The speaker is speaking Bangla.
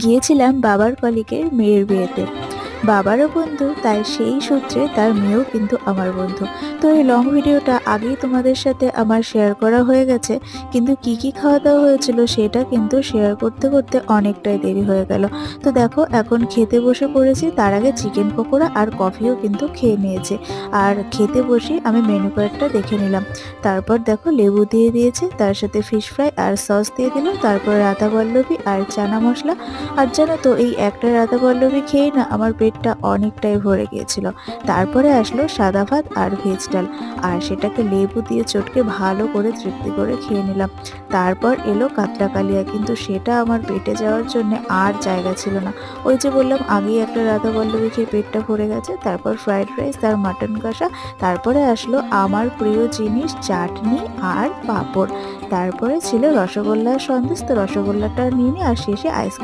গিয়েছিলাম বাবার কলিগের মেয়ের বিয়েতে। বাবারও বন্ধু, তাই সেই সূত্রে তার মেয়েও কিন্তু আমার বন্ধু। তো এই লং ভিডিওটা আগেই তোমাদের সাথে আমার শেয়ার করা হয়ে গেছে, কিন্তু কি কি খাওয়া দাওয়া হয়েছিল সেটা কিন্তু শেয়ার করতে করতে অনেকটাই দেরি হয়ে গেল। তো দেখো এখন খেতে বসে পড়েছি, তার আগে চিকেন পকোড়া আর কফিও কিন্তু খেয়ে নিয়েছি। আর খেতে বসে আমি মেনু কার্ডটা দেখে নিলাম। তারপর দেখো লেবু দিয়ে দিয়েছে, তার সাথে ফিশ ফ্রাই আর সস দিয়ে দিল, তারপর রাধা পল্লবী আর চানা মশলা। আর জানো তো এই একটা রাধা পল্লবী খেয়েই না আমার পেটটা অনেকটাই ভরে গিয়েছিল। তারপরে আসলো সাদা ভাত আর ভেজ ডাল, আর সেটাকে লেবু দিয়ে চটকে ভালো করে তৃপ্তি করে খেয়ে নিলাম। তারপর এলো কাতলা কালিয়া, কিন্তু সেটা আমার পেটে যাওয়ার জন্য আর জায়গা ছিল না। ওই যে বললাম আগেই একটা রাধা পল্লবী খেয়ে পেটটা ভরে গেছে। তারপর ফ্রাইড রাইস আর মাটন কষা, তারপরে আসলো আমার প্রিয় জিনিস চাটনি আর পাঁপড়। তারপরে ছিল রসগোল্লার সন্দেশ, তো রসগোল্লাটা নিয়ে নিই, আর শেষে আইসক্রিম।